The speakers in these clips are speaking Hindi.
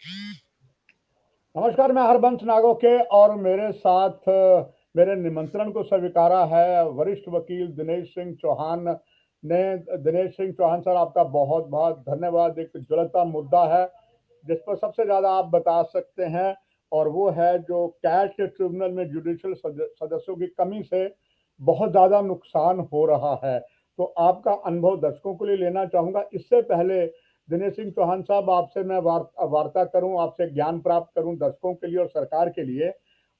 नमस्कार, मैं हरबंश नागोके और मेरे साथ मेरे निमंत्रण को स्वीकारा है वरिष्ठ वकील दिनेश सिंह चौहान ने। दिनेश सिंह चौहान सर, आपका बहुत बहुत धन्यवाद। एक ज्वलंता मुद्दा है जिस पर सबसे ज्यादा आप बता सकते हैं, और वो है जो कैट के ट्रिब्यूनल में जुडिशियल सदस्यों की कमी से बहुत ज्यादा नुकसान हो रहा है। तो आपका अनुभव दर्शकों के लिए लेना चाहूंगा। इससे पहले दिनेश सिंह चौहान साहब, आपसे मैं वार्ता करूं, आपसे ज्ञान प्राप्त करूं दर्शकों के लिए और सरकार के लिए,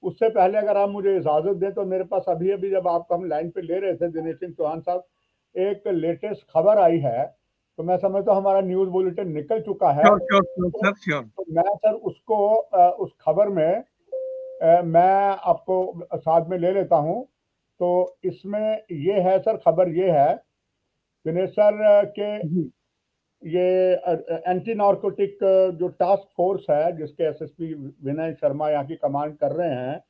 उससे पहले अगर आप मुझे इजाजत दें तो मेरे पास अभी अभी जब आपको हम लाइन पे ले रहे थे दिनेश सिंह चौहान साहब, एक लेटेस्ट खबर आई है। तो मैं समझता हूँ हमारा न्यूज बुलेटिन निकल चुका है। श्योर श्योर श्योर तो, सर श्योर। तो मैं सर उसको उस खबर में मैं आपको साथ में ले लेता हूँ। तो इसमें ये है सर, खबर ये है दिनेश सर के जी ये एंटी नार्कोटिक जो टास्क फोर्स है जिसके एसएसपी विनय शर्मा यहाँ की कमांड कर रहे हैं,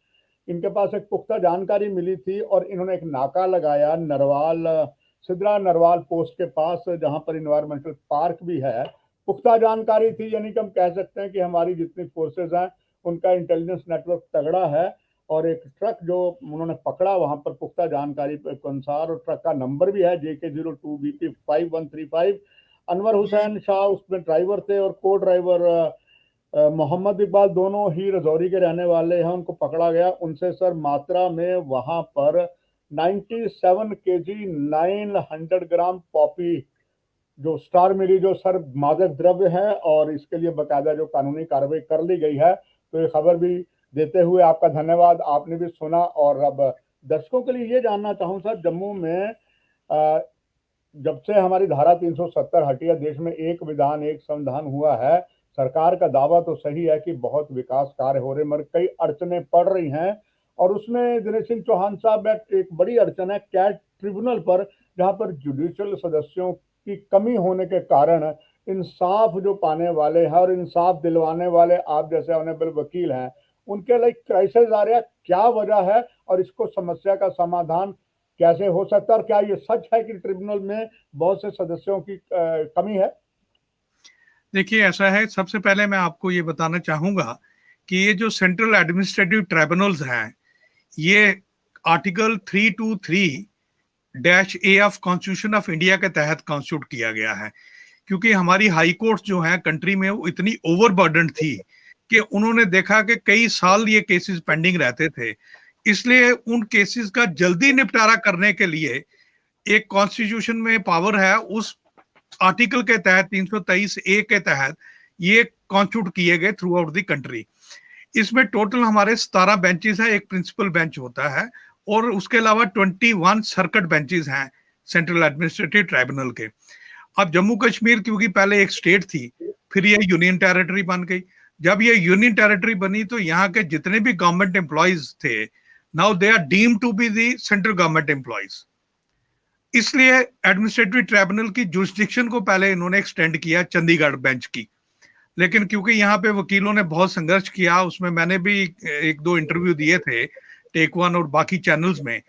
इनके पास एक पुख्ता जानकारी मिली थी और इन्होंने एक नाका लगाया नरवाल, सिद्रा नरवाल पोस्ट के पास, जहां पर इन्वायरमेंटल पार्क भी है। पुख्ता जानकारी थी, यानी कि हम कह सकते हैं कि हमारी जितनी फोर्सेज हैं उनका इंटेलिजेंस नेटवर्क तगड़ा है। और एक ट्रक जो उन्होंने पकड़ा वहां पर पुख्ता जानकारी के अनुसार, और ट्रक का नंबर भी है JK02BP5135। अनवर हुसैन शाह उसमें ड्राइवर थे और को ड्राइवर मोहम्मद इकबाल, दोनों ही रजौरी के रहने वाले हैं। उनको पकड़ा गया। उनसे सर मात्रा में वहां पर 97 केजी 900 ग्राम पॉपी जो स्टार मिली, जो सर मादक द्रव्य है, और इसके लिए बकायदा जो कानूनी कार्रवाई कर ली गई है। तो ये खबर भी देते हुए आपका धन्यवाद, आपने भी सुना। और अब दर्शकों के लिए ये जानना चाहूँ सर, जम्मू में जब से हमारी धारा 370 हटी है, देश में एक विधान एक संविधान हुआ है। सरकार का दावा तो सही है कि बहुत विकास कार्य हो रहे, मगर कई अड़चने पड़ रही हैं। और उसमें दिनेश सिंह चौहान साहब, एक बड़ी अड़चन है कैट ट्रिब्यूनल पर, जहां पर जुडिशियल सदस्यों की कमी होने के कारण इंसाफ जो पाने वाले हैं और इंसाफ दिलवाने वाले आप जैसे ऑनरेबल वकील हैं, उनके लिए क्राइसिस आ रहा है। क्या वजह है और इसको समस्या का समाधान कैसे हो सकता है, और क्या ये सच है कि ट्रिब्यूनल में बहुत से सदस्यों की कमी है? देखिए, ऐसा है, सबसे पहले मैं आपको ये बताना चाहूंगा कि ये जो सेंट्रल एडमिनिस्ट्रेटिव ट्राइब्यूनल्स हैं, ये article 323-A of constitution of India के तहत कॉन्स्टिट्यूट किया गया है। क्योंकि हमारी हाई कोर्ट जो है कंट्री में वो इतनी ओवरबर्डन थी कि उन्होंने देखा कि कई साल ये केसेस पेंडिंग रहते थे। इसलिए उन केसेस का जल्दी निपटारा करने के लिए एक कॉन्स्टिट्यूशन में पावर है, उस आर्टिकल के तहत 323A के तहत ये कॉन्स्टिट्यूट किए गए थ्रू आउट द कंट्री। इसमें टोटल हमारे 17 बेंचेस है, एक प्रिंसिपल बेंच होता है, और उसके अलावा 21 सर्किट बेंचेस हैं सेंट्रल एडमिनिस्ट्रेटिव ट्राइब्यूनल के। अब जम्मू कश्मीर क्योंकि पहले एक स्टेट थी, फिर ये यूनियन टेरिटरी बन गई। जब ये यूनियन टेरिटरी बनी तो यहाँ के जितने भी गवर्नमेंट एम्प्लॉयज थे, now they are deemed to be the central government employees. इसलिए एडमिनिस्ट्रेटिव ट्राइब्यूनल की जुरिस्डिक्शन को पहले इन्होंने एक्सटेंड किया चंडीगढ़ बेंच की। लेकिन क्योंकि यहाँ पे वकीलों ने बहुत संघर्ष किया, उसमें मैंने भी एक दो इंटरव्यू दिए थे टेक वन और बाकी चैनल्स में,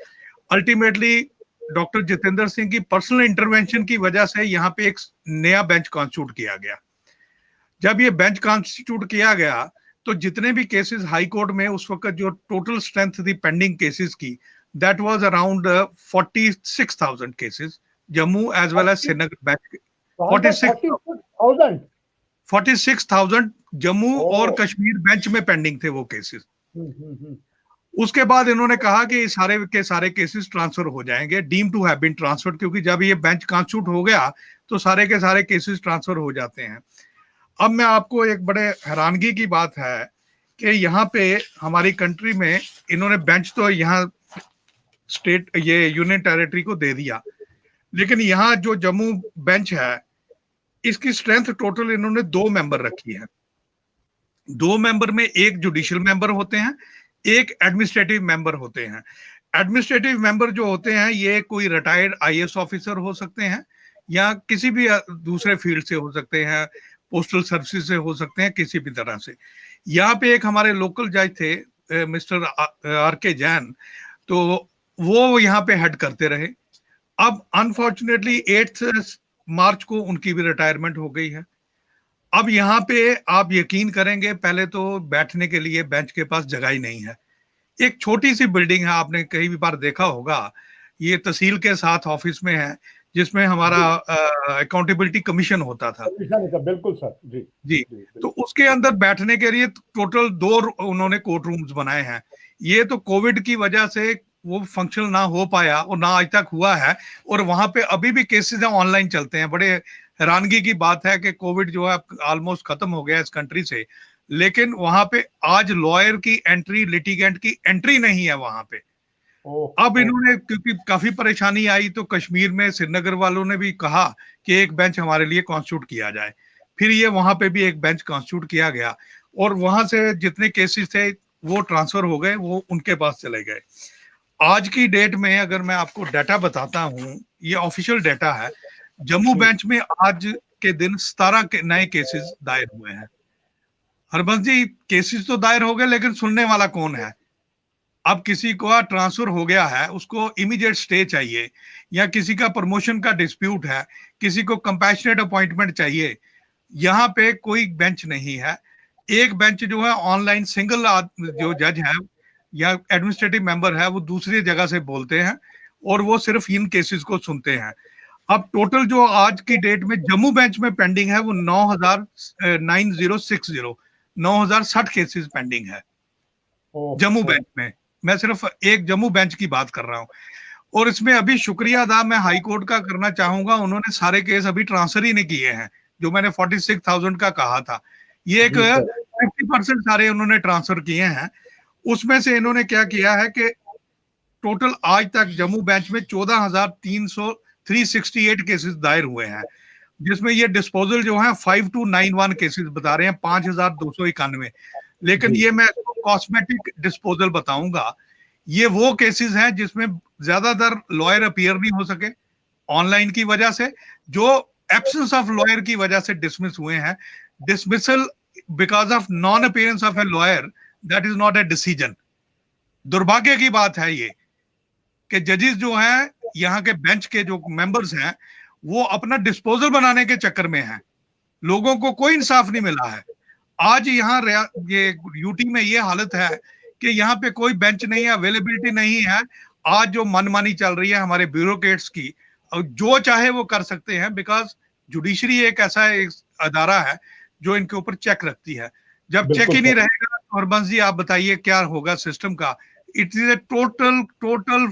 अल्टीमेटली डॉक्टर जितेंद्र सिंह की पर्सनल इंटरवेंशन की वजह से यहाँ पे एक नया बेंच कॉन्स्टिट्यूट किया गया। जब ये बेंच कॉन्स्टिट्यूट किया गया तो जितने भी केसेस हाई कोर्ट में उस वक्त जो टोटल स्ट्रेंथ थी पेंडिंग केसेस की, that was around 46,000 cases, Jammu as well as Srinagar bench. 46,000? 46,000 Jammu ओ। और कश्मीर बेंच में पेंडिंग थे वो केसेस। हम्म, हम्म, हम्म। उसके बाद इन्होंने कहा कि सारे के सारे केसेस ट्रांसफर हो जाएंगे, deem to have been transferred, क्योंकि जब ये बेंच कॉन्स्टिट्यूट हो गया तो सारे के सारे केसेस ट्रांसफर हो जाते हैं। अब मैं आपको एक बड़े हैरानगी की बात है कि यहाँ पे हमारी कंट्री में इन्होंने बेंच तो यहाँ स्टेट ये यूनियन टेरिटरी को दे दिया, लेकिन यहाँ जो जम्मू बेंच है इसकी स्ट्रेंथ टोटल इन्होंने 2 मेंबर रखी है। 2 मेंबर में एक जुडिशियल मेंबर होते हैं, एक एडमिनिस्ट्रेटिव मेंबर होते हैं। एडमिनिस्ट्रेटिव मेंबर जो होते हैं ये कोई रिटायर्ड आईएएस ऑफिसर हो सकते हैं या किसी भी दूसरे फील्ड से हो सकते हैं, पोस्टल सर्विस से हो सकते हैं, किसी भी तरह से। यहाँ पे एक हमारे लोकल जज थे मिस्टर आर के जैन, तो वो यहाँ पे हेड करते रहे। अब अनफॉर्चुनेटली 8 मार्च को उनकी भी रिटायरमेंट हो गई है। अब यहाँ पे आप यकीन करेंगे, पहले तो बैठने के लिए बेंच के पास जगह ही नहीं है। एक छोटी सी बिल्डिंग है, आपने कई भी बार देखा होगा, ये तहसील के साथ ऑफिस में है, जिसमें हमारा जी अकाउंटेबिलिटी कमीशन होता था। बिल्कुल सर। जी जी। जी तो बिल्कुल। उसके अंदर बैठने के लिए टोटल दो उन्होंने कोर्ट रूम्स बनाए हैं। ये तो कोविड की वजह से वो फंक्शन ना हो पाया और ना आज तक हुआ है। और वहां पे अभी भी केसेस ऑनलाइन चलते हैं। बड़े हैरानगी की बात है कि कोविड जो है ऑलमोस्ट खत्म हो गया इस कंट्री से, लेकिन वहां पे आज लॉयर की एंट्री, लिटिगेंट की एंट्री नहीं है वहां पे। अब ओह इन्होंने, क्योंकि काफी परेशानी आई, तो कश्मीर में श्रीनगर वालों ने भी कहा कि एक बेंच हमारे लिए कॉन्स्टिट्यूट किया जाए। फिर ये वहां पे भी एक बेंच कॉन्स्टिट्यूट किया गया और वहां से जितने केसेस थे वो ट्रांसफर हो गए, वो उनके पास चले गए। आज की डेट में अगर मैं आपको डाटा बताता हूं, ये ऑफिशियल डाटा है, जम्मू जी बेंच में आज के दिन 17 के नए केसेस दायर हुए हैं। हरबंस जी, केसेस तो दायर हो गए, लेकिन सुनने वाला कौन है? अब किसी को ट्रांसफर हो गया है, उसको इमीडिएट स्टे चाहिए, या किसी का प्रमोशन का डिस्प्यूट है, किसी को कंपैशनेट अपॉइंटमेंट चाहिए, यहाँ पे कोई बेंच नहीं है। एक बेंच जो है ऑनलाइन सिंगल जो जज है या एडमिनिस्ट्रेटिव मेंबर है, वो दूसरी जगह से बोलते हैं और वो सिर्फ इन केसेस को सुनते हैं। अब टोटल जो आज की डेट में जम्मू बेंच में पेंडिंग है वो 9,60 केसेस पेंडिंग है जम्मू ओह बेंच में। मैं सिर्फ एक जम्मू बेंच की बात कर रहा हूं। और इसमें अभी शुक्रिया अदा मैं हाई कोर्ट का करना चाहूंगा, उन्होंने सारे केस अभी ट्रांसफर ही नहीं किए हैं। जो मैंने 46,000 का कहा था, ये एक जी सर। 50% सारे उन्होंने ट्रांसफर किए हैं। उसमें से इन्होंने क्या किया है कि टोटल आज तक जम्मू बेंच में 14,368 केसेस दायर हुए हैं, जिसमें ये डिस्पोजल जो है 5291 केसेस बता रहे हैं, 5,291। लेकिन जी ये मैं कॉस्मेटिक डिस्पोजल बताऊंगा। ये वो केसेस हैं जिसमें ज्यादातर लॉयर अपीयर नहीं हो सके ऑनलाइन की वजह से, जो एब्सेंस ऑफ लॉयर की वजह से डिसमिस हुए हैं। Dismissal because of non appearance of a lawyer, that is not a decision. दुर्भाग्य की बात है ये कि जजेस जो हैं, यहाँ के बेंच के जो मेंबर्स हैं, वो अपना डिस्पोजल बनाने के चक्कर में हैं। लोगों को कोई इंसाफ नहीं मिला है। आज यहाँ ये यूटी में ये हालत है कि यहाँ पे कोई बेंच नहीं है, अवेलेबिलिटी नहीं है। आज जो मनमानी चल रही है हमारे ब्यूरोक्रेट्स की, और जो चाहे वो कर सकते हैं, बिकॉज जुडिशरी एक ऐसा एक अदारा है जो इनके ऊपर चेक रखती है। जब चेक बिल्कुल ही नहीं सर। रहेगा, हरबंस जी आप बताइए क्या होगा सिस्टम का? It is a total total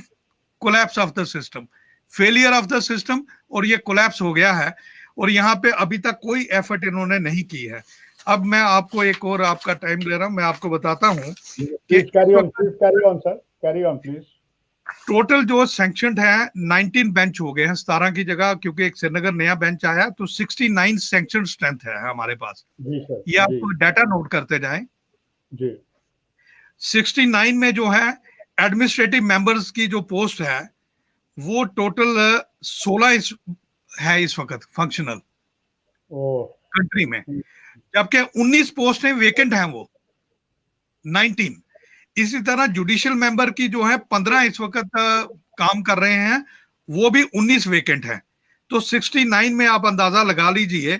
collapse of the system, failure of the system. और ये कोलैप्स हो गया है और यहाँ पे अभी तक कोई एफर्ट इन्होंने नहीं की है। अब मैं आपको एक और आपका टाइम ले रहा हूं, मैं आपको बताता हूं कि इस वक्त please carry on sir, carry on please. Total जो सैंक्शनड है 19 बेंच हो गए हैं 17 की जगह, क्योंकि एक श्रीनगर नया बेंच आया, तो 69 सैंक्शन स्ट्रेंथ है हमारे पास। जी सर। ये जी आपको डाटा नोट करते जाएं। जी 69 में जो है एडमिनिस्ट्रेटिव मेंबर्स की जो पोस्ट है वो टोटल 16 है इस वक्त फंक्शनल ओह कंट्री में, जबकि 19 पोस्टें वेकेंट हैं वो 19। इसी तरह जुडिशियल मेंबर की जो है 15 इस वक्त काम कर रहे हैं, वो भी 19 वेकेंट है। तो 69 में आप अंदाजा लगा लीजिए,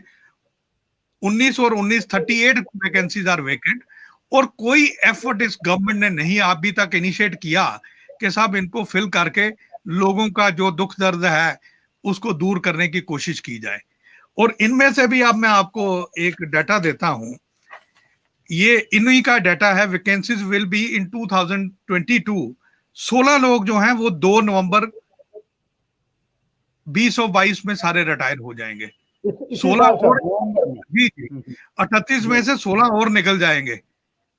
19 और 19 38 वैकेंसीज आर वेकेंट। और कोई एफर्ट इस गवर्नमेंट ने नहीं अभी तक इनिशिएट किया कि साहब इनको फिल करके लोगों का जो दुख दर्द है उसको दूर करने की कोशिश की जाए। और इनमें से भी अब मैं आपको एक डाटा देता हूं, ये इन्हीं का डाटा है। Vacancies will be in 2022। 16 लोग जो हैं वो 2 नवंबर 2022 में सारे रिटायर हो जाएंगे। इसी 16 साल सर और, नवंबर में। जी जी, 38 में जी से 16 और निकल जाएंगे।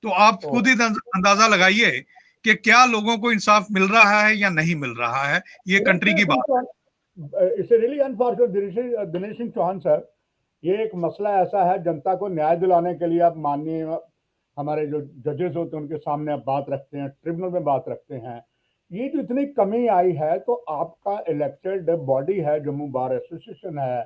तो आप ओह खुद ही अंदाजा लगाइए कि क्या लोगों को इंसाफ मिल रहा है या नहीं मिल रहा है। ये कंट्री की बात है। It's really unfortunate Dinesh Singh Chauhan sir. ये एक मसला ऐसा है, जनता को न्याय दिलाने के लिए आप माननीय हमारे जो जजेस होते हैं उनके सामने आप बात रखते हैं, ट्रिब्यूनल में बात रखते हैं। ये जो इतनी कमी आई है, तो आपका इलेक्टेड बॉडी है, जम्मू बार एसोसिएशन है,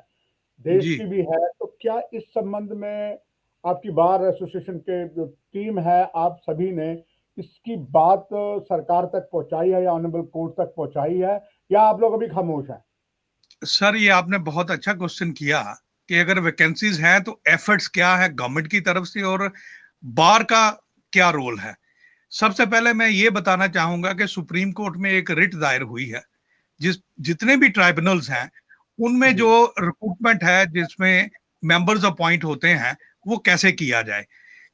देश जी, की भी है, तो क्या इस संबंध में आपकी बार एसोसिएशन के जो टीम है, आप सभी ने इसकी बात सरकार तक पहुंचाई है या ऑनरेबल कोर्ट तक पहुंचाई है, या आप लोग अभी खामोश हैं? सर ये आपने बहुत अच्छा क्वेश्चन किया। कि अगर वैकेंसीज हैं तो एफर्ट्स क्या है गवर्नमेंट की तरफ से और बार का क्या रोल है। सबसे पहले मैं ये बताना चाहूंगा कि सुप्रीम कोर्ट में एक रिट दायर हुई है, जितने भी ट्राइब्यूनल्स हैं उनमें जी जो रिक्रूटमेंट है, जिसमें मेंबर्स अपॉइंट होते हैं, वो कैसे किया जाए।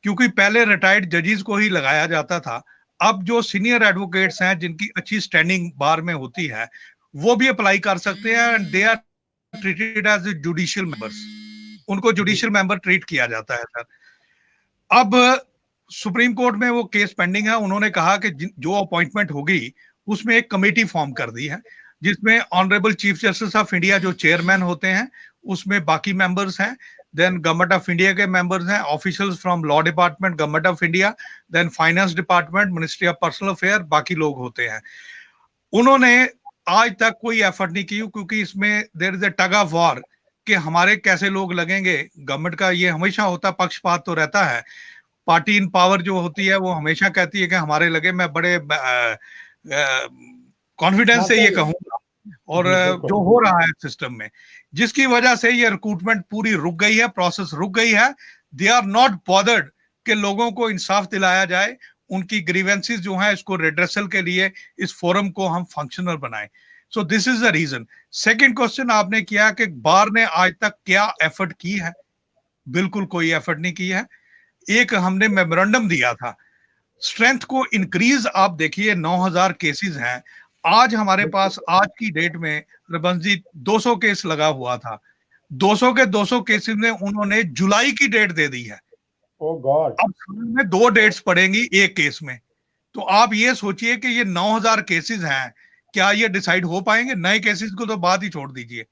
क्योंकि पहले रिटायर्ड जजेस को ही लगाया जाता था, अब जो सीनियर एडवोकेट्स हैं जिनकी अच्छी स्टैंडिंग बार में होती है वो भी अप्लाई कर सकते हैं, and they are treated as judicial members. उनको जी जुडिशियल मेंबर ट्रीट किया जाता है सर। अब सुप्रीम कोर्ट में वो केस पेंडिंग है। उन्होंने कहा कि जो अपॉइंटमेंट होगी उसमें एक कमेटी फॉर्म कर दी है, जिसमें honourable chief justice of India जो चेयरमैन होते हैं, उसमें बाकी मेंबर्स हैं, देन गवर्नमेंट ऑफ इंडिया के मेंबर्स हैं, officials from law department government of India, then finance department, ministry of personal affair, बाकी लोग होते हैं। उन्होंने आज तक कोई एफर्ट नहीं की, क्योंकि इसमें there is a tug of war कि हमारे कैसे लोग लगेंगे। गवर्नमेंट का ये हमेशा होता, पक्षपात तो रहता है। पार्टी इन पावर जो होती है वो हमेशा कहती है कि हमारे लगे। मैं बड़े कॉन्फिडेंस हाँ से ये सर कहूंगा, और जी बिल्कुल जो हो रहा है सिस्टम में, जिसकी वजह से ये रिक्रूटमेंट पूरी रुक गई है, प्रोसेस रुक गई है। दे आर नॉट बॉदर्ड कि लोगों को इंसाफ दिलाया जाए, उनकी ग्रीवेंसेस जो है इसको रिड्रेसल के लिए इस फोरम को हम फंक्शनल बनाएं। So this is the reason. Second question आपने किया कि बार ने आज तक क्या एफर्ट की है। बिल्कुल कोई एफर्ट नहीं की है। एक हमने मेमोरेंडम दिया था स्ट्रेंथ को इंक्रीज। आप देखिए 9,000 केसेस हैं आज हमारे बिल्कुल। पास। आज की डेट में रबंस जी 200 केस लगा हुआ था। 200 के 200 केसेस में उन्होंने जुलाई की डेट दे दी है। ओ गॉड। अब साल में 2 डेट्स पड़ेंगी एक केस में। तो आप ये सोचिए कि ये 9,000 केसेस हैं, क्या ये डिसाइड हो पाएंगे? नए केसेस को तो बात ही छोड़ दीजिए।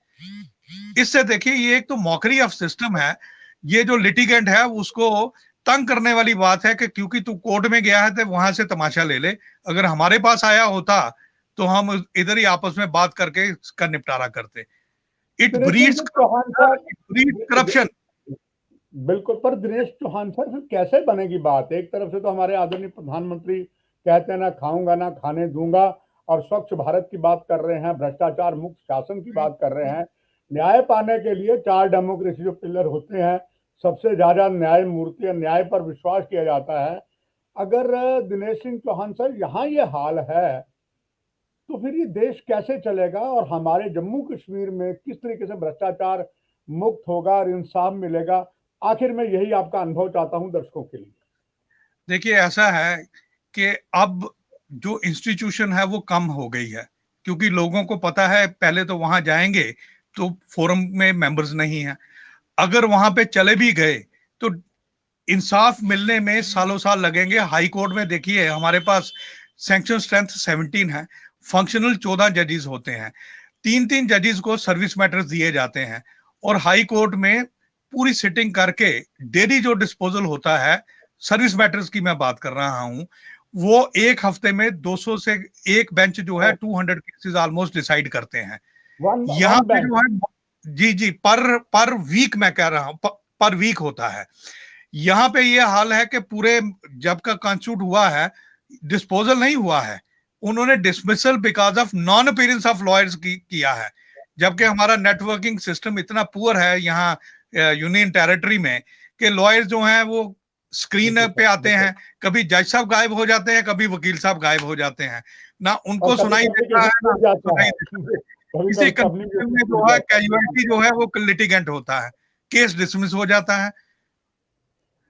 इससे देखिए ये एक तो मॉकरी ऑफ सिस्टम है। ये जो लिटिगेंट है उसको तंग करने वाली बात है कि क्योंकि तू कोर्ट में गया है तो वहां से तमाशा ले ले। अगर हमारे पास आया होता तो हम इधर ही आपस में बात करके इसका निपटारा करते। It Dinesh breeds ji Chauhan sir corruption. बिल्कुल, पर दिनेश चौहान सर फिर कैसे बनेगी बात? एक तरफ से तो हमारे आदरणीय प्रधानमंत्री कहते हैं ना खाऊंगा ना खाने दूंगा, और स्वच्छ भारत की बात कर रहे हैं, भ्रष्टाचार मुक्त शासन की बात कर रहे हैं। न्याय पाने के लिए 4 डेमोक्रेसी जो पिलर होते हैं, सबसे ज्यादा न्यायमूर्ति और न्याय पर विश्वास किया जाता है। अगर दिनेश सिंह चौहान सर यहाँ ये हाल है, तो फिर ये देश कैसे चलेगा? और हमारे जम्मू कश्मीर में किस तरीके से भ्रष्टाचार मुक्त होगा और इंसाफ मिलेगा? आखिर में यही आपका अनुभव चाहता हूं दर्शकों के लिए। देखिए ऐसा है कि अब जो इंस्टीट्यूशन है वो कम हो गई है, क्योंकि लोगों को पता है पहले तो वहां जाएंगे तो फोरम में मेंबर्स नहीं है। अगर वहां पे चले भी गए तो इंसाफ मिलने में सालों साल लगेंगे। हाई कोर्ट में देखिए हमारे पास सैंक्शन स्ट्रेंथ 17 है, फंक्शनल 14 जजेस होते हैं, 3-3 जजेस को सर्विस मैटर्स दिए जाते हैं, और हाई कोर्ट में पूरी सिटिंग करके डेली जो डिस्पोजल होता है सर्विस मैटर्स की मैं बात कर रहा हूं, वो एक हफ्ते में 200 से एक बेंच जो है 200 केसेस ऑलमोस्ट डिसाइड करते हैं। वन यहाँ वन पे बैंक। जो है जी जी पर वीक मैं कह रहा हूं, पर वीक होता है। यहाँ पे ये हाल है कि पूरे जब का कॉन्स्टिट्यूट हुआ है डिस्पोजल नहीं हुआ है, उन्होंने dismissal because of non appearance of lawyers किया है। जबकि हमारा नेटवर्किंग सिस्टम इतना पुअर है यहाँ यूनियन टेरिटरी में कि लॉयर्स जो हैं वो स्क्रीन बिल्कुल पे सर आते बिल्कुल। हैं, कभी जज साहब गायब हो जाते हैं, कभी वकील साहब गायब हो जाते हैं, ना और उनको कभी सुनाई कभी देता किसी है ना छूट हमको जाता सुनाई है देता है। कभी इसी कभी कभी कंफ्यूजन में किसी जो छूट है जाता कैजुअलिटी जो है वो लिटिगेंट होता है, केस डिसमिस हो जाता है। है।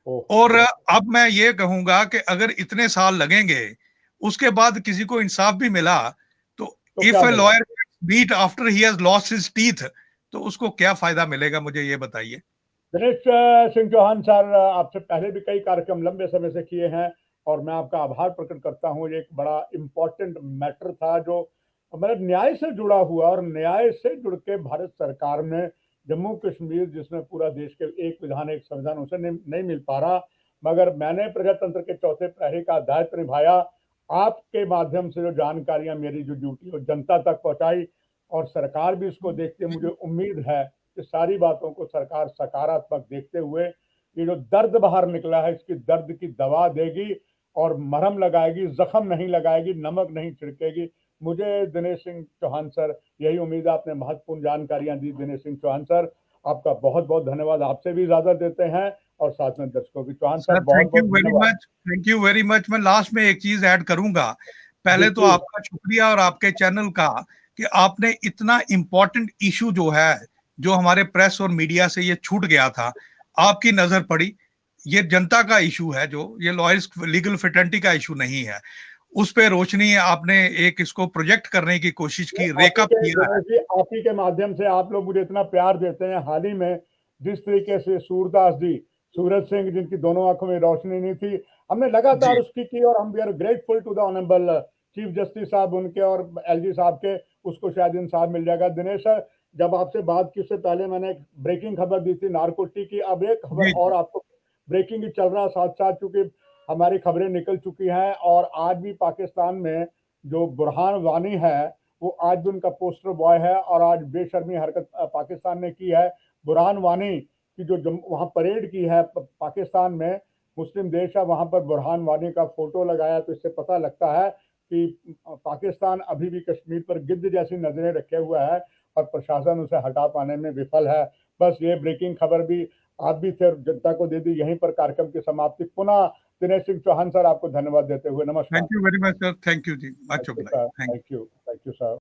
ओह। और अब मैं ये कहूंगा कि अगर इतने साल लगेंगे उसके बाद किसी को इंसाफ भी मिला तो तो क्या इफ ए मिला? Lawyer beat after he has lost his teeth, तो उसको क्या फायदा मिलेगा, मुझे ये बताइए। दिनेश सिंह चौहान सर, आपसे पहले भी कई कार्यक्रम लंबे समय से किए हैं, और मैं आपका आभार प्रकट करता हूँ। ये एक बड़ा इम्पोर्टेंट मैटर था जो मतलब न्याय से जुड़ा हुआ, और न्याय से जुड़ के भारत सरकार ने जम्मू कश्मीर, जिसमें पूरा देश के एक विधान एक संविधान, उसे नहीं मिल पा रहा, मगर मैंने प्रजातंत्र के चौथे प्रहरी का दायित्व निभाया। आपके माध्यम से जो जानकारियां, मेरी जो ड्यूटी वो जनता तक पहुंचाई, और सरकार भी इसको देखते, मुझे उम्मीद है कि सारी बातों को सरकार सकारात्मक देखते हुए ये जो दर्द बाहर निकला है इसकी दर्द की दवा देगी, और मरहम लगाएगी, जख्म नहीं लगाएगी, नमक नहीं छिड़केगी। मुझे दिनेश सिंह चौहान सर यही उम्मीद है। आपने महत्वपूर्ण जानकारियां दी दिनेश सिंह चौहान सर, आपका बहुत बहुत धन्यवाद, आपसे भी इजाजत देते हैं और साथ में दर्शकों भी। चौहान सर साहब बहुत बहुत धन्यवाद। Thank you very much. मैं लास्ट में एक चीज ऐड करूंगा। जी पहले तो प्लीज। आपका शुक्रिया और आपके चैनल का कि आपने इतना इम्पोर्टेंट इशू जो है, जो हमारे प्रेस और मीडिया से ये छूट गया था, आपकी नजर पड़ी। ये जनता का इशू है, जो ये लॉयर्स लीगल फ्रेटर्निटी का इशू नहीं है। उस पे रोशनी आपने एक इसको प्रोजेक्ट करने की कोशिश ये की, आप ही रेकअप के किया है। दिनेश जी, आप ही के माध्यम से आप लोग मुझे इतना प्यार देते हैं। हाल ही में जिस तरीके से सूरदास जी, सूरज सिंह, जिनकी दोनों आंखों में रोशनी नहीं थी, हमने लगातार जी उसकी की, और हम we are grateful to the honourable chief justice साहब उनके और एलजी साहब के। उसको शायद इंसाफ मिल जाएगा। दिनेश सर, जब आपसे बात की उससे पहले मैंने एक ब्रेकिंग खबर दी थी नारकोटी की, अब एक खबर जी और आपको ब्रेकिंग ही चल रहा है साथ साथ, क्योंकि हमारी खबरें निकल चुकी हैं। और आज भी पाकिस्तान में जो बुरहान वानी है, वो आज भी उनका पोस्टर बॉय है, और आज बेशर्मी हरकत पाकिस्तान ने की है। बुरहान वानी की जो वहां परेड की है पाकिस्तान में, मुस्लिम देश है, वहां पर बुरहान वानी का फोटो लगाया, तो इससे पता लगता है कि पाकिस्तान अभी भी कश्मीर पर गिद्ध जैसी नजरें रखे हुआ है और प्रशासन उसे हटा पाने में विफल है। बस ये ब्रेकिंग खबर भी आप भी थे, जनता को दे दी। यहीं पर कार्यक्रम की समाप्ति। पुनः दिनेश सिंह चौहान सर, आपको धन्यवाद देते हुए नमस्कार। Thank you very much sir. Thank you जी, much thank you obliged. Sir, thank thank you sir.